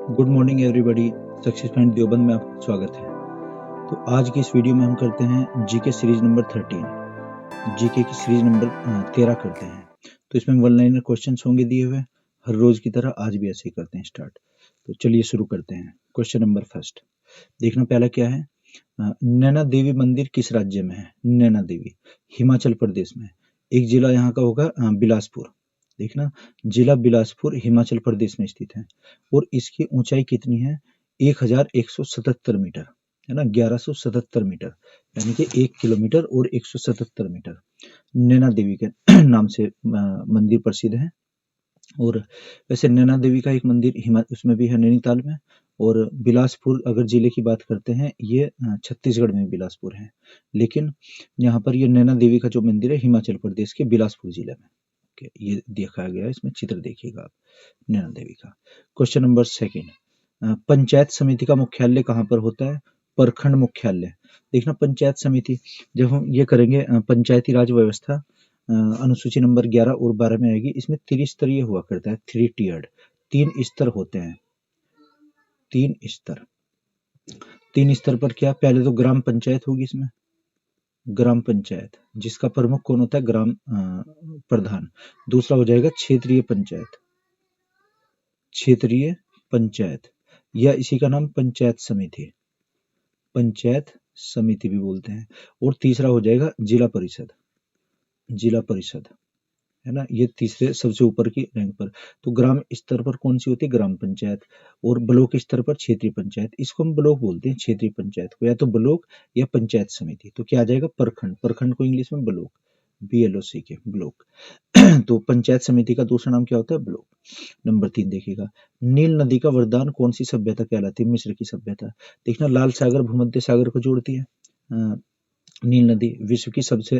Good morning everybody. Success point Deoband में आपका स्वागत है। तो आज की इस वीडियो में हम करते हैं जीके सीरीज नंबर 13। जीके की सीरीज नंबर 13 करते हैं। तो इसमें वन लाइनर क्वेश्चंस होंगे दिए हुए, हर रोज की तरह आज भी ऐसे ही करते हैं स्टार्ट। तो चलिए शुरू करते हैं। क्वेश्चन नंबर फर्स्ट देखना, पहला क्या है, नैना देवी मंदिर किस राज्य में है? नैना देवी हिमाचल प्रदेश में। एक जिला यहाँ का होगा बिलासपुर। देखना, जिला बिलासपुर हिमाचल प्रदेश में स्थित है और इसकी ऊंचाई कितनी है? 1177 मीटर, है ना, 1177 मीटर, यानी कि 1 किलोमीटर और 177 मीटर। नैना देवी के नाम से मंदिर प्रसिद्ध है। और वैसे नैना देवी का एक मंदिर उसमें भी है नैनीताल में। और बिलासपुर अगर जिले की बात करते हैं, ये छत्तीसगढ़ में बिलासपुर है, लेकिन यहाँ पर ये नैना देवी का जो मंदिर है हिमाचल प्रदेश के बिलासपुर जिले में। ये दिखाया गया है, इसमें चित्र देखिएगा आप नैना देवी का। क्वेश्चन नंबर सेकंड, पंचायत समिति का मुख्यालय कहाँ पर होता है? प्रखंड मुख्यालय। देखना, पंचायत समिति जब हम ये करेंगे पंचायती राज व्यवस्था अनुसूची नंबर 11 और 12 में आएगी। इसमें त्रिस्तरीय हुआ करता है, 3 टीयर्ड, 3 स्तर होते हैं। 3 स्तर, 3 स्तर पर क्या, पहले तो ग्राम पंचायत होगी इसमें, ग्राम पंचायत जिसका प्रमुख कौन होता है? ग्राम प्रधान। दूसरा हो जाएगा क्षेत्रीय पंचायत, क्षेत्रीय पंचायत या इसी का नाम पंचायत समिति, पंचायत समिति भी बोलते हैं। और तीसरा हो जाएगा जिला परिषद, जिला परिषद, है ना, ये तीसरे सबसे ऊपर की रैंक पर। तो ग्राम स्तर पर कौन सी होती है? ग्राम पंचायत। और ब्लॉक स्तर पर क्षेत्रीय पंचायत, इसको हम ब्लॉक बोलते हैं, क्षेत्रीय पंचायत को या तो ब्लॉक या पंचायत समिति। तो क्या आ जाएगा? प्रखंड, प्रखंड को इंग्लिश में ब्लॉक, BLOC के ब्लॉक। तो पंचायत समिति का दूसरा नाम क्या होता है? ब्लॉक। नंबर 3 देखिएगा, नील नदी का वरदान कौन सी सभ्यता कहलाती है? मिस्र की सभ्यता। देखना, लाल सागर भूमध्य सागर को जोड़ती है नील नदी, विश्व की सबसे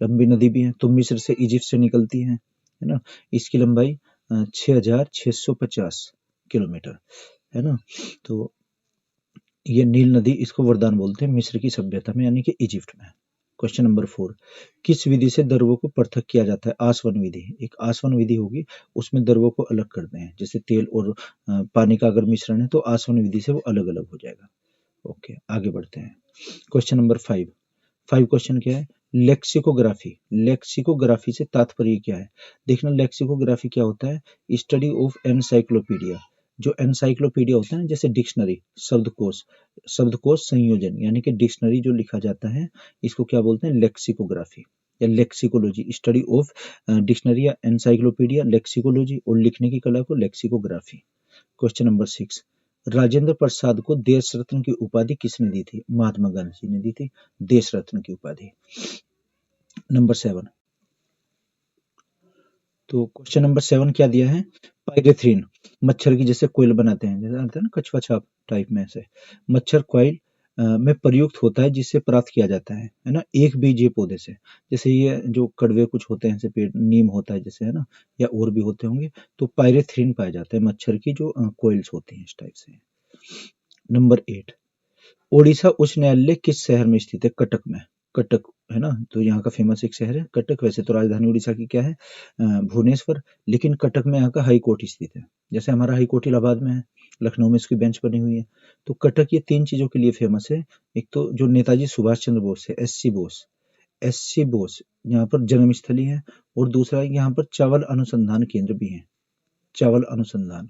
लंबी नदी भी है। तो मिस्र से, इजिप्ट से निकलती है ना। इसकी लंबाई 6650 किलोमीटर, है ना। तो ये नील नदी, इसको वरदान बोलते हैं मिस्र की सभ्यता में, यानी कि इजिप्ट में। क्वेश्चन नंबर 4, किस विधि से द्रवों को पृथक किया जाता है? आसवन विधि। एक आसवन विधि होगी, उसमें द्रवों को अलग करते हैं, जैसे तेल और पानी का अगर मिश्रण है तो आसवन विधि से वो अलग अलग हो जाएगा। ओके, आगे बढ़ते हैं। क्वेश्चन नंबर 5, क्वेश्चन क्या है? लेक्सिकोग्राफी, लेक्सिकोग्राफी से तात्पर्य क्या है? देखना, लेक्सिकोग्राफी क्या होता है? Study of encyclopedia. जो एनसाइक्लोपीडिया होता है ना, जैसे डिक्शनरी, शब्दकोश, शब्दकोश संयोजन, यानी कि डिक्शनरी जो लिखा जाता है, इसको क्या बोलते हैं? लेक्सिकोग्राफी या लेक्सिकोलॉजी। स्टडी ऑफ डिक्शनरी या एनसाइक्लोपीडिया, लेक्सिकोलॉजी, और लिखने की कला को lexicography. Question number 6, Rajendra Prasad को देश रत्न की उपाधि किसने दी थी? महात्मा गांधी जी ने दी थी देश रत्न की उपाधि। नंबर 7, तो क्वेश्चन नंबर 7 क्या दिया है? पायरेथ्रिन, मच्छर की जैसे कोयल बनाते हैं, जैसे आता है ना कछुआ छाप टाइप में, ऐसे मच्छर कोयल में प्रयुक्त होता है, जिससे प्राप्त किया जाता है ना, एक बीजीय पौधे से। जैसे ये जो कड़वे कुछ होते हैं, जैसे पेड़ नीम होता है जैसे, है ना, या और भी होते होंगे। तो पायरेथ्रिन पाया जाता है मच्छर की जो कोयल्स होती हैं, इस टाइप से। नंबर 8, ओडिशा उच्च न्यायालय किस शहर में स्थित है? कटक में। कटक, है ना, तो यहाँ का फेमस एक शहर है कटक। वैसे तो राजधानी उड़ीसा की क्या है? भुवनेश्वर, लेकिन कटक में यहाँ का हाई कोर्ट स्थित है। जैसे हमारा हाई कोर्ट इलाहाबाद में है, लखनऊ में इसकी बेंच बनी हुई है। तो कटक ये 3 चीजों के लिए फेमस है। एक तो जो नेताजी सुभाष चंद्र बोस है, SC बोस यहाँ पर जन्मस्थली है। और दूसरा यहाँ पर चावल अनुसंधान केंद्र भी है, चावल अनुसंधान,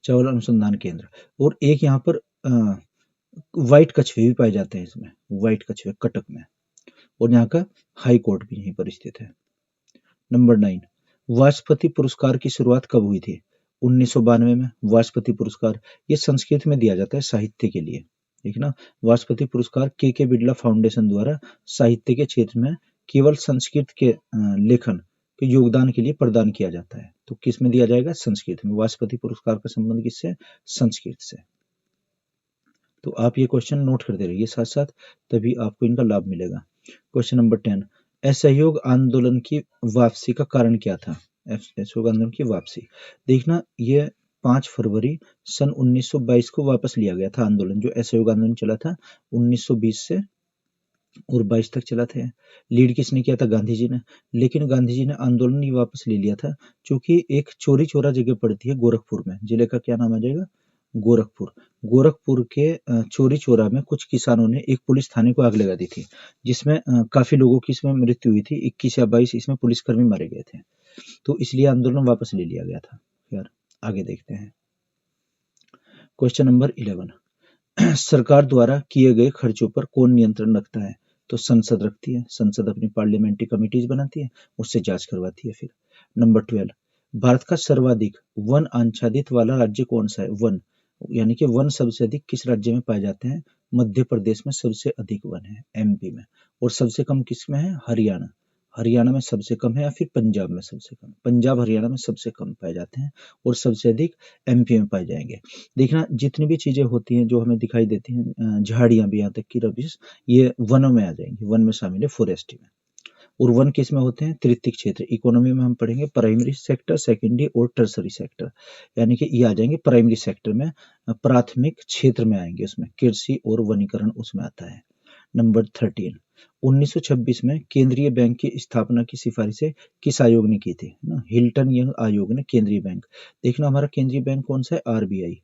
चावल अनुसंधान केंद्र। और एक यहाँ पर व्हाइट कछुए भी पाए जाते हैं इसमें, व्हाइट कछुए कटक में। और यहाँ का हाई कोर्ट भी यहीं पर स्थित है। नंबर 9, वाजपेयी पुरस्कार की शुरुआत कब हुई थी? 1992 में। वाजपेयी पुरस्कार ये संस्कृत में दिया जाता है साहित्य के लिए। देखना, वाजपेयी पुरस्कार के बिड़ला फाउंडेशन द्वारा साहित्य के क्षेत्र में केवल संस्कृत के लेखन के योगदान के लिए प्रदान किया जाता है। तो किस में दिया जाएगा? संस्कृत में। वाजपेयी पुरस्कार का संबंध किससे? संस्कृत से। तो आप ये क्वेश्चन नोट करते रहिए साथ साथ, तभी आपको इनका लाभ मिलेगा। क्वेश्चन नंबर 10, असहयोग आंदोलन की वापसी का कारण क्या था? असहयोग आंदोलन की वापसी, देखना, ये 5 फरवरी सन 1922 को वापस लिया गया था आंदोलन। जो असहयोग आंदोलन चला था 1920 से और 22 तक चला था। लीड किसने किया था? गांधी जी ने। लेकिन गांधी जी ने आंदोलन ही वापस ले लिया था, क्योंकि एक चोरी चोरा जगह पड़ती है गोरखपुर में। जिले का क्या नाम आ जाएगा? गोरखपुर। गोरखपुर के चोरी चोरा में कुछ किसानों ने एक पुलिस थाने को आग लगा दी थी, जिसमें काफी लोगों की इसमें मृत्यु हुई थी। 21 या 22 इसमें पुलिसकर्मी मारे गए थे, तो इसलिए आंदोलन वापस ले लिया गया था। यार आगे देखते हैं। क्वेश्चन नंबर 11, सरकार द्वारा किए गए खर्चों पर कौन नियंत्रण रखता है? तो संसद रखती है। संसद अपनी पार्लियामेंट्री कमिटीज बनाती है, उससे जांच करवाती है। फिर नंबर 12, भारत का सर्वाधिक वन आच्छादित वाला राज्य कौन सा है? वन यानी कि वन सबसे अधिक किस राज्य में पाए जाते हैं? मध्य प्रदेश में सबसे अधिक वन है, एमपी में। और सबसे कम किस में है? हरियाणा। हरियाणा में सबसे कम है, या फिर पंजाब में सबसे कम? पंजाब हरियाणा में सबसे कम पाए जाते हैं, और सबसे अधिक एमपी में पाए जाएंगे। देखना, जितनी भी चीजें होती हैं जो हमें दिखाई देती हैं, झाड़ियां भी, यहाँ तक कि रबिश, ये वनों में आ जाएंगी, वन में शामिल है, फॉरेस्ट में। और वन किस में होते हैं? तृतीयक क्षेत्र। इकोनॉमी में हम पढ़ेंगे प्राइमरी सेक्टर, सेकेंडरी और टर्सरी सेक्टर, यानी कि ये आ जाएंगे प्राइमरी सेक्टर में, प्राथमिक क्षेत्र में आएंगे, उसमें कृषि और वनीकरण उसमें आता है। नंबर 13, 1926 में केंद्रीय बैंक की स्थापना की सिफारिशें किस आयोग ने की थी? ना, हिल्टन यंग आयोग ने केंद्रीय बैंक। देखना, हमारा केंद्रीय बैंक कौन सा है? आरबीआई।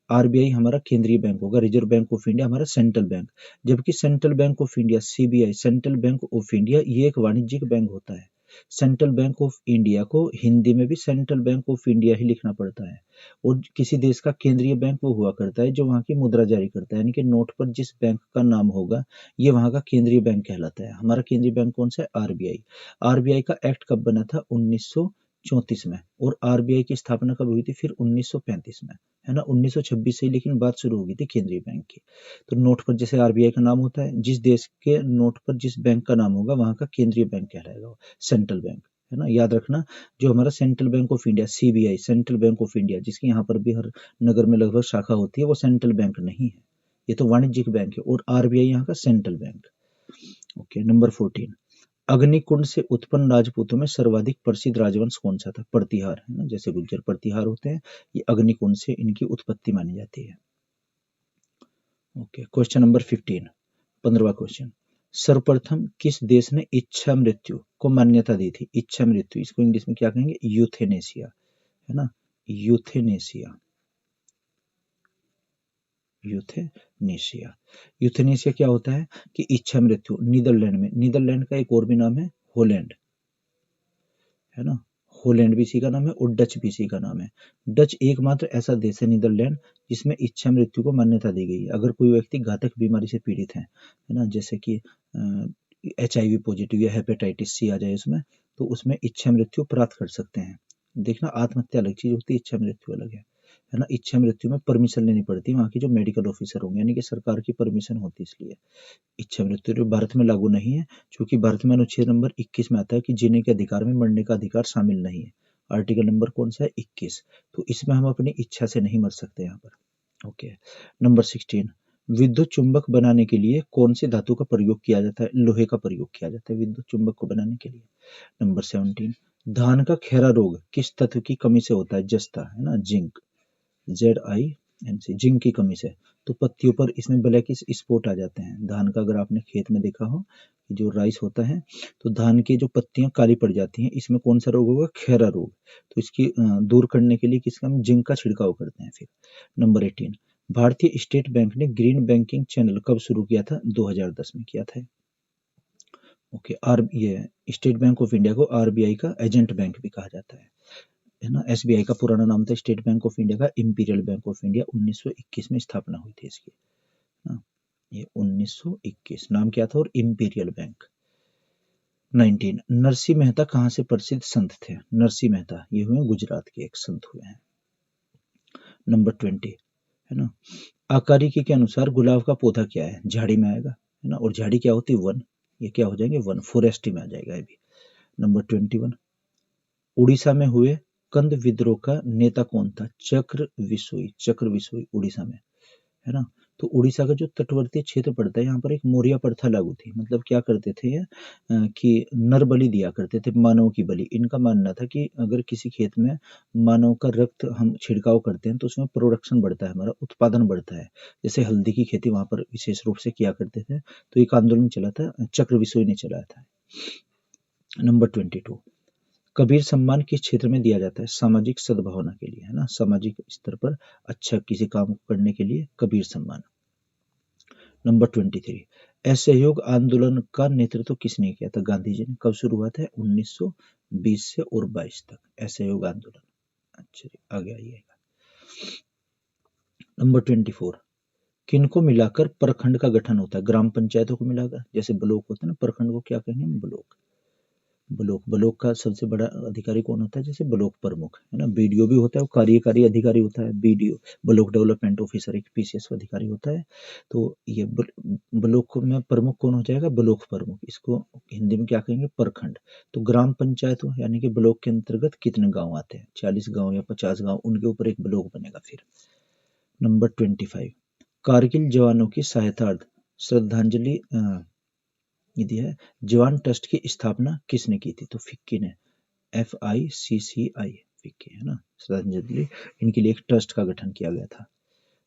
आरबीआई हमारा केंद्रीय बैंक होगा, रिजर्व बैंक ऑफ इंडिया हमारा सेंट्रल बैंक। जबकि central bank of India, CBI, central bank of India, ये एक वाणिज्यिक बैंक होता है। सेंट्रल बैंक ऑफ इंडिया को हिंदी में भी सेंट्रल बैंक ऑफ इंडिया ही लिखना पड़ता है। और किसी देश का केंद्रीय बैंक वो हुआ करता है जो वहां की मुद्रा जारी करता है, यानी कि नोट पर जिस बैंक का नाम होगा ये वहां का केंद्रीय बैंक कहलाता है। हमारा केंद्रीय बैंक कौन सा है? आरबीआई। आरबीआई का एक्ट कब बना था? 1934 में। और आरबीआई की स्थापना कब हुई थी? फिर 1935 में, है ना। 1926 से ही लेकिन बात शुरू हो गई थी केंद्रीय बैंक की। तो नोट पर जैसे आरबीआई का नाम होता है, जिस देश के नोट पर जिस बैंक का नाम होगा वहां का केंद्रीय बैंक कहलाएगा, सेंट्रल बैंक, है ना। याद रखना, जो हमारा central bank of India, CBI, central bank of India, जिसकी यहाँ पर भी हर नगर में लगभग शाखा होती है, वो सेंट्रल बैंक नहीं है, ये तो वाणिज्यिक बैंक है। और आरबीआई यहाँ का सेंट्रल बैंक। ओके, नंबर 14, अग्निकुंड से उत्पन्न राजपूतों में सर्वाधिक प्रसिद्ध राजवंश कौन सा था? प्रतिहार, है ना। जैसे गुज्जर प्रतिहार होते हैं, ये अग्निकुंड से इनकी उत्पत्ति मानी जाती है। ओके, क्वेश्चन नंबर 15, 15वां क्वेश्चन, सर्वप्रथम किस देश ने इच्छा मृत्यु को मान्यता दी थी? इच्छा मृत्यु, इसको इंग्लिश में क्या कहेंगे? यूथेनेसिया, है ना। Euthanasia, euthanasia. यूथेनेशिया क्या होता है कि इच्छा मृत्यु। नीदरलैंड में, नीदरलैंड का एक और भी नाम है होलैंड, है ना। होलैंड भी इसी का नाम है और डच भी इसी का नाम है। डच एकमात्र ऐसा देश है, नीदरलैंड, जिसमें इच्छा मृत्यु को मान्यता दी गई है। अगर कोई व्यक्ति घातक बीमारी से पीड़ित है ना, जैसे कि HIV पॉजिटिव या हेपेटाइटिस सी आ जाए उसमें, तो उसमें इच्छा मृत्यु प्राप्त कर सकते हैं। देखना, आत्महत्या अलग चीज होती है, इच्छा मृत्यु अलग है ना। इच्छा मृत्यु में परमिशन लेनी पड़ती है वहाँ की जो मेडिकल ऑफिसर होंगे, यानी कि सरकार की परमिशन होती है, इसलिए इच्छा मृत्यु जो भारत में लागू नहीं है, क्योंकि भारत में अनुच्छेद नंबर 21 में आता है कि जीने के अधिकार में मरने का अधिकार शामिल नहीं है। आर्टिकल नंबर कौन सा है? 21। तो इसमें हम अपनी इच्छा से नहीं मर सकते यहाँ पर। ओके, नंबर 16, विद्युत चुंबक बनाने के लिए कौन सी धातु का प्रयोग किया जाता है? लोहे का प्रयोग किया जाता है विद्युत चुंबक को बनाने के लिए। नंबर 17, धान का खैरा रोग किस तत्व की कमी से होता है? जस्ता, है ना, जिंक, ZINC, जिंक की कमी से। तो पत्तियों पर इसमें ब्लैक स्पॉट आ जाते हैं। धान का अगर आपने खेत में देखा हो, जो राइस होता है, तो धान की जो पत्तियां काली पड़ जाती हैं, इसमें कौन सा रोग होगा? खैरा रोग। तो इसकी दूर करने के लिए किसका हम जिंक का छिड़काव करते हैं। फिर नंबर 18, भारतीय स्टेट बैंक ने ग्रीन बैंकिंग चैनल कब शुरू किया था? 2010 में किया था। ओके, ये स्टेट बैंक ऑफ इंडिया को आरबीआई का एजेंट बैंक भी कहा जाता है ना। एसबीआई का पुराना नाम था स्टेट बैंक ऑफ इंडिया का इंपीरियल बैंक ऑफ इंडिया। 1921 में स्थापना हुई थी इसकी, ना। ये 1921 नाम क्या था, और इंपीरियल बैंक। 19, नरसिंह मेहता कहाँ से प्रसिद्ध संत थे? नरसिंह मेहता ये हुए गुजरात के एक संत हुए हैं। नंबर 20, है ना, आकारिकी के अनुसार गुलाब का पौधा क्या है? झाड़ी में आएगा, है ना। और झाड़ी क्या होती है? वन। ये क्या हो जाएंगे? वन, फॉरेस्ट में आ जाएगा ये भी। नंबर 21, उड़ीसा में हुए कंद विद्रोह का नेता कौन था? चक्र विसोई, चक्र विसोई, उड़ीसा में, है ना। तो उड़ीसा का जो तटवर्ती क्षेत्र पड़ता है यहाँ पर एक मौर्य प्रथा लागू थी। मतलब क्या करते थे ये कि नर बलि दिया करते थे, मानव की बलि। इनका मानना था कि अगर किसी खेत में मानव का रक्त हम छिड़काव करते हैं तो उसमें प्रोडक्शन बढ़ता है, हमारा उत्पादन बढ़ता है। जैसे हल्दी की खेती वहां पर विशेष रूप से किया करते थे। तो एक आंदोलन चला था, चक्रविसोई ने चलाया था। नंबर 22, कबीर सम्मान किस क्षेत्र में दिया जाता है? सामाजिक सद्भावना के लिए, है ना, सामाजिक स्तर पर अच्छा किसी काम करने के लिए कबीर सम्मान। नंबर 23, असहयोग आंदोलन का नेतृत्व किसने किया था? गांधी जी ने। कब शुरू हुआ था? 1920 से और 22 तक असहयोग आंदोलन। अच्छा, आगे आइएगा। नंबर 24, किनको मिलाकर प्रखंड का गठन होता है? ग्राम पंचायतों को मिलाकर। जैसे ब्लॉक होता है ना, प्रखंड को क्या कहेंगे? ब्लॉक। ब्लॉक का सबसे बड़ा अधिकारी कौन होता है? जैसे ब्लॉक प्रमुख, है ना। बीडीओ भी होता है, वो कार्यकारी अधिकारी होता है। बीडीओ ब्लॉक डेवलपमेंट ऑफिसर, एक पीसीएस अधिकारी होता है। तो ये ब्लॉक में प्रमुख कौन हो जाएगा? ब्लॉक प्रमुख। इसको हिंदी में क्या कहेंगे? प्रखंड। तो ग्राम पंचायत यानी कि ब्लॉक के अंतर्गत कितने गाँव आते हैं? 40 गाँव या 50 गाँव, उनके ऊपर एक ब्लॉक बनेगा फिर। नंबर 25, कारगिल जवानों की सहायतार्थ श्रद्धांजलि निधि है, जवान ट्रस्ट की स्थापना किसने की थी? तो फिक्की ने। FICCI, फिक्की, है ना। श्रद्धांजलि, इनके लिए एक ट्रस्ट का गठन किया गया था।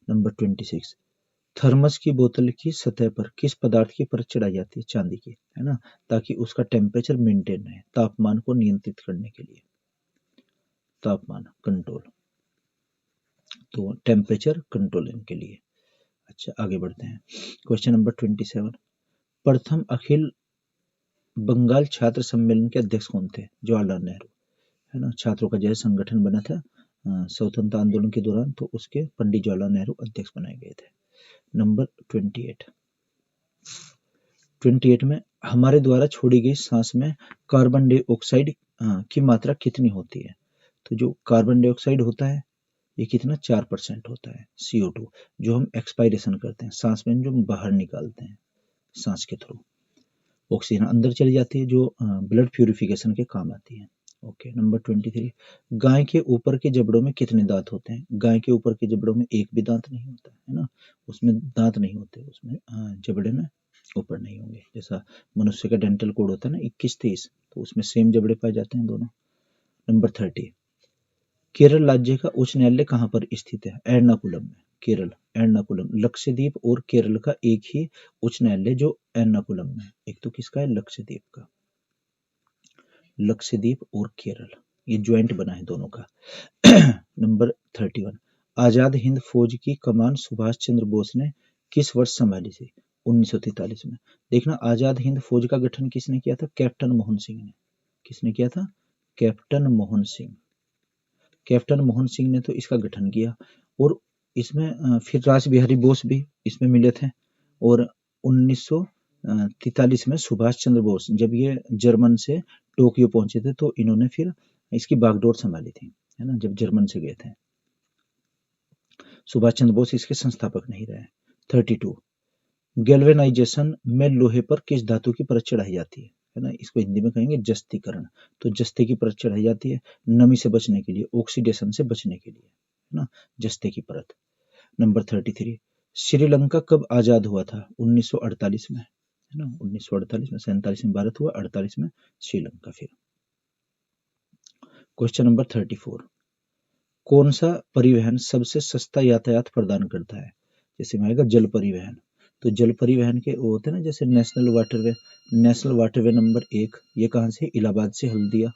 नंबर 26, थर्मस की बोतल की सतह पर किस पदार्थ की परत चढ़ाई जाती है? चांदी की, है ना, ताकि उसका टेम्परेचर मेंटेन रहे, तापमान को नियंत्रित करने के लिए, तापमान कंट्रोल, तो टेम्परेचर कंट्रोलिंग के लिए। अच्छा, आगे बढ़ते हैं। क्वेश्चन नंबर 27, प्रथम अखिल बंगाल छात्र सम्मेलन के अध्यक्ष कौन थे? जवाहरलाल नेहरू, है ना। छात्रों का जैसे संगठन बना था स्वतंत्रता आंदोलन के दौरान, तो उसके पंडित जवाहरलाल नेहरू अध्यक्ष बनाए गए थे। नंबर 28 में हमारे द्वारा छोड़ी गई सांस में कार्बन डाइऑक्साइड की मात्रा कितनी होती है? तो जो कार्बन डाइऑक्साइड होता है ये कितना? 4% होता है। CO2 जो हम एक्सपायरेशन करते हैं, सांस में जो बाहर निकालते हैं सांस के थ्रू, ऑक्सीजन अंदर चली जाती है, जो ब्लड प्यूरिफिकेशन के काम आती है। ओके। नंबर 23, गाय के ऊपर के जबड़ों में कितने दांत होते हैं? गाय के ऊपर के जबड़ों में एक भी दांत नहीं होता है ना, उसमें दांत नहीं होते, उसमें जबड़े में ऊपर नहीं होंगे। जैसा मनुष्य का डेंटल कोड होता है ना 21-23, तो उसमें सेम जबड़े पाए जाते हैं दोनों। नंबर 30, केरल राज्य का उच्च न्यायालय कहाँ पर स्थित है? एर्नाकुलम में। केरल, एर्नाकुलम। लक्षद्वीप और केरल का एक ही उच्च न्यायालय जो एर्नाकुलम में। एक तो किसका है? लक्षद्वीप का। लक्षद्वीप और केरल ये ज्वाइंट बना है दोनों का। नंबर 31, आजाद हिंद फौज की कमान सुभाष चंद्र बोस ने किस वर्ष संभाली थी? 1943 में। देखना, आजाद हिंद फौज का गठन किसने किया था? कैप्टन मोहन सिंह ने। किसने किया था? कैप्टन मोहन सिंह। कैप्टन मोहन सिंह ने तो इसका गठन किया, और इसमें फिर रास बिहारी बोस भी इसमें मिले थे। और 1943 में सुभाष चंद्र बोस जब ये जर्मन से टोक्यो पहुंचे थे, तो इन्होंने फिर इसकी बागडोर संभाली थी, है ना, जब जर्मन से गए थे। सुभाष चंद्र बोस इसके संस्थापक नहीं रहे। 32, गैल्वेनाइजेशन में लोहे पर किस धातु की परत चढ़ाई जाती है ना, इसको हिंदी में कहेंगे जस्तीकरण। तो जस्ते की परत चढ़ाई जाती है नमी से बचने के लिए, ऑक्सीडेशन से बचने के लिए, है ना, जस्ते की परत। नंबर 33, श्रीलंका कब आजाद हुआ था? 1948 में, है ना। 1948 में, 47 में भारत हुआ, 48 में श्रीलंका। फिर क्वेश्चन नंबर 34, कौन सा परिवहन सबसे सस्ता यातायात प्रदान करता है? जैसे में आएगा जल परिवहन। तो जल परिवहन के वो होते हैं ना, जैसे national waterway. National waterway number 1, ये कहाँ से? इलाहाबाद से हल्दिया,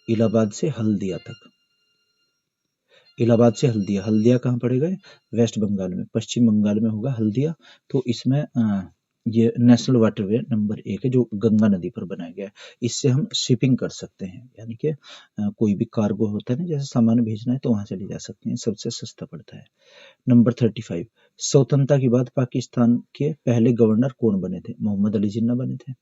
इलाहाबाद से हल्दिया तक। इलाहाबाद से हल्दिया, हल्दिया कहाँ पड़ेगा? वेस्ट बंगाल में, पश्चिम बंगाल में होगा हल्दिया। तो इसमें ये नेशनल वाटरवे नंबर 1 है, जो गंगा नदी पर बनाया गया है। इससे हम शिपिंग कर सकते हैं, यानी कि कोई भी कार्गो होता है ना, जैसे सामान भेजना है तो वहां से ले जा सकते हैं, सबसे सस्ता पड़ता है। नंबर 35, स्वतंत्रता के बाद पाकिस्तान के पहले गवर्नर कौन बने थे? मोहम्मद अली जिन्ना बने थे।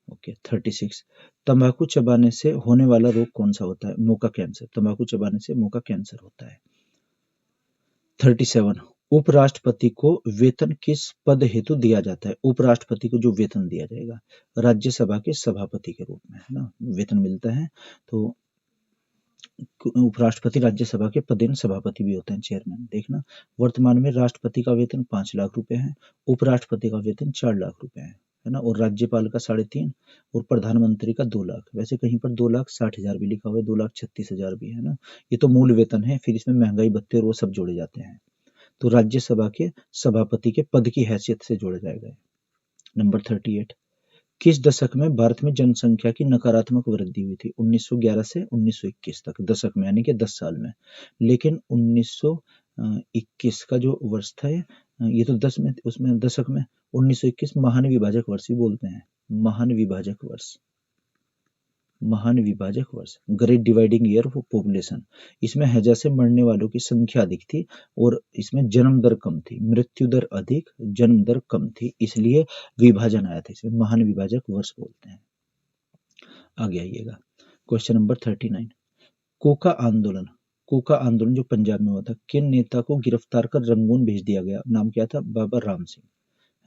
ओके। 36, तंबाकू चबाने से होने वाला रोग कौन सा होता है? मुंह का कैंसर। तंबाकू चबाने से मुंह का कैंसर होता है। 37, उपराष्ट्रपति को वेतन किस पद हेतु दिया जाता है? उपराष्ट्रपति को जो वेतन दिया जाएगा, राज्यसभा के सभापति के रूप में, है ना, वेतन मिलता है। तो उपराष्ट्रपति राज्यसभा के पदेन सभापति भी होते हैं, चेयरमैन। देखना, वर्तमान में राष्ट्रपति का वेतन 5 लाख रुपए है, उपराष्ट्रपति का वेतन 4 लाख रुपए है ना, और राज्यपाल का 3.5 और प्रधानमंत्री का 2 लाख। वैसे कहीं पर 2,60,000 भी लिखा हुआ है, 2,36,000 भी है ना। ये तो मूल वेतन है, फिर इसमें महंगाई भत्ते और वो सब जोड़े जाते हैं। तो राज्यसभा के सभापति के पद की हैसियत से जोड़ा जाएगा। नंबर 38, किस दशक में भारत में जनसंख्या की नकारात्मक वृद्धि हुई थी? 1911 से 1921 तक, दशक में यानी कि 10 साल में। लेकिन 1921 का जो वर्ष था ये तो 10 में, उसमें दशक में 1921 महान विभाजक वर्ष ही बोलते हैं, महान विभाजक वर्ष, महान विभाजक वर्ष, great dividing year of population. इसमें हैजा से मरने वालों की संख्या अधिक थी और इसमें जन्म दर कम थी, मृत्यु दर अधिक, जन्म दर कम थी, इसलिए विभाजन आया था, इसमें महान विभाजक वर्ष बोलते हैं। आगे आइएगा, क्वेश्चन नंबर 39, कोका आंदोलन, कोका आंदोलन जो पंजाब में हुआ था, किन नेता को गिरफ्तार कर रंगून भेज दिया गया? नाम क्या था? बाबा राम सिंह,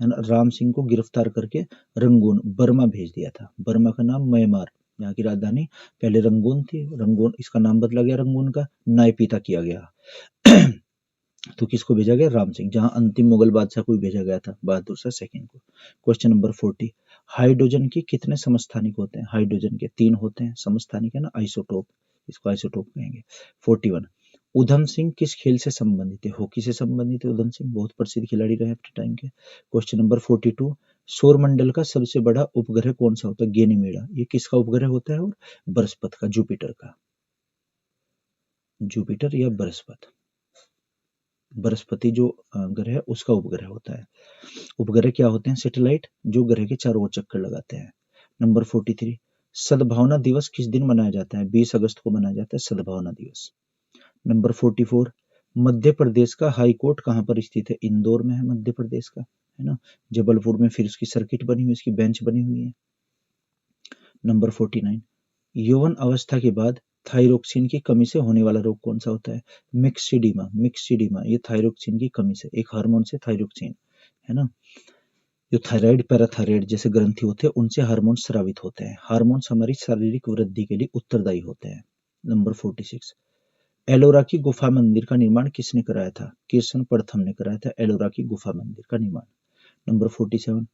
है ना। राम सिंह को गिरफ्तार करके रंगून, बर्मा भेज दिया था। बर्मा का नाम म्यांमार, यहाँ की राजधानी पहले रंगून थी, रंगून इसका नाम बदला गया, रंगून का न्यायपीता किया गया। तो किसको भेजा गया? राम सिंह। जहां अंतिम मुगल बादशाह को भेजा गया था, बहादुर शाह सेकंड को। क्वेश्चन नंबर 40, हाइड्रोजन के कितने समस्थानिक होते हैं? हाइड्रोजन के 3 होते हैं, समस्थानिक है ना, आइसोटोप, इसको आइसोटोप कहेंगे। 41, उधम सिंह किस खेल से संबंधित है? हॉकी से संबंधित है उधम सिंह, बहुत प्रसिद्ध खिलाड़ी रहे अपने टाइम के। क्वेश्चन नंबर 42, सौरमंडल का सबसे बड़ा उपग्रह कौन सा होता है? गैनीमेड, ये किसका उपग्रह होता है? और बृहस्पति का, जुपिटर का, जुपिटर या बृहस्पति, बृहस्पति जो ग्रह है उसका उपग्रह होता है। उपग्रह क्या होते हैं? सैटेलाइट, जो ग्रह के चारों ओर चक्कर लगाते हैं। नंबर 43, सद्भावना दिवस किस दिन मनाया जाता है? 20 अगस्त को मनाया जाता है सद्भावना दिवस। नंबर 44, मध्य प्रदेश का हाई कोर्ट कहाँ पर स्थित है? इंदौर में है मध्य प्रदेश का, है ना। जबलपुर में फिर उसकी सर्किट बनी हुई, इसकी बेंच बनी हुई है। नंबर 49, यौवन अवस्था के बाद थायरोक्सिन की कमी से होने वाला रोग कौन सा होता है? मिक्सिडीमा, मिक्सिडीमा, ये थायरोक्सिन की कमी से, एक हार्मोन से थायरोक्सिन, है ना। जो थायराइड, पैराथायराइड जैसे ग्रंथि होते हैं उनसे हार्मोन स्रावित होते हैं। हार्मोन्स हमारी शारीरिक वृद्धि के लिए उत्तरदायी होते हैं। नंबर 46, एलोरा की गुफा मंदिर का निर्माण किसने कराया था? किर्सन प्रथम ने कराया था एलोरा की गुफा मंदिर का निर्माण। नंबर 47,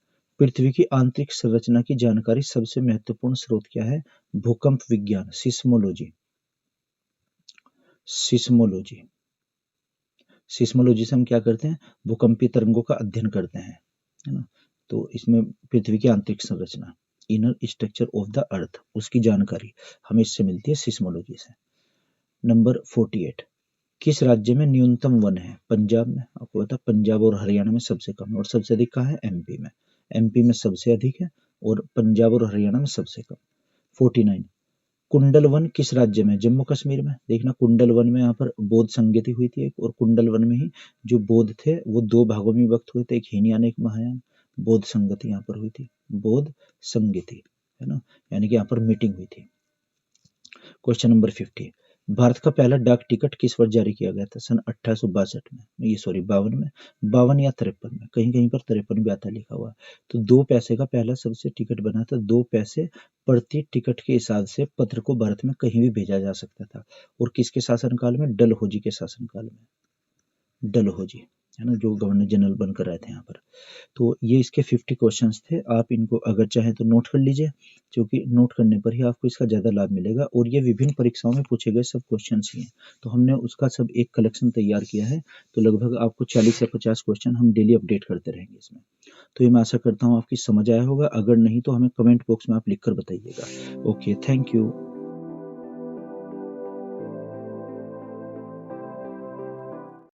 पृथ्वी की आंतरिक संरचना की जानकारी सबसे महत्वपूर्ण स्रोत क्या है? भूकंप विज्ञान, सिस्मोलॉजी, सिस्मोलॉजी, सिस्मोलॉजी से हम क्या करते हैं? भूकंपीय तरंगों का अध्ययन करते हैं, है ना। तो इसमें पृथ्वी की आंतरिक संरचना, inner structure of the earth, उसकी जानकारी हमें इससे मिलती है, सिस्मोलॉजी से। नंबर 48, किस राज्य में न्यूनतम वन है? पंजाब में, आपको पता पंजाब और हरियाणा में सबसे कम है, और सबसे अधिक कहाँ है? एमपी में, एमपी में सबसे अधिक है और पंजाब और हरियाणा में सबसे कम। 49, कुंडल वन किस राज्य में? जम्मू कश्मीर में। देखना, कुंडल वन में यहाँ पर बौद्ध संगति हुई थी एक, और कुंडल वन में ही जो बौद्ध थे वो 2 भागों में विभक्त हुए थे, एक हीनयान एक महायान। बौद्ध संगति यहाँ पर हुई थी, बौद्ध संगति, है ना, यानी कि यहाँ पर मीटिंग हुई थी। क्वेश्चन नंबर 50, भारत का पहला डाक टिकट किस वर्ष जारी किया गया था? सन 1862 में, ये सॉरी 52 में, 52 या 53 में, कहीं कहीं पर 53 भी आता लिखा हुआ। तो 2 पैसे का पहला सबसे टिकट बना था, 2 पैसे प्रति टिकट के हिसाब से पत्र को भारत में कहीं भी भेजा जा सकता था। और किसके शासनकाल में? डलहौजी के शासनकाल में, डलहौजी, है ना, जो गवर्नर जनरल बनकर आए थे यहाँ पर। तो ये इसके 50 क्वेश्चंस थे। आप इनको अगर चाहें तो नोट कर लीजिए, क्योंकि नोट करने पर ही आपको इसका ज़्यादा लाभ मिलेगा। और ये विभिन्न परीक्षाओं में पूछे गए सब क्वेश्चंस ही हैं, तो हमने उसका सब एक कलेक्शन तैयार किया है। तो लगभग आपको 40 से 50 क्वेश्चन हम डेली अपडेट करते रहेंगे इसमें। तो ये मैं आशा करता हूँ आपकी समझ आया होगा, अगर नहीं तो हमें कमेंट बॉक्स में आप लिख कर बताइएगा। Okay, thank you.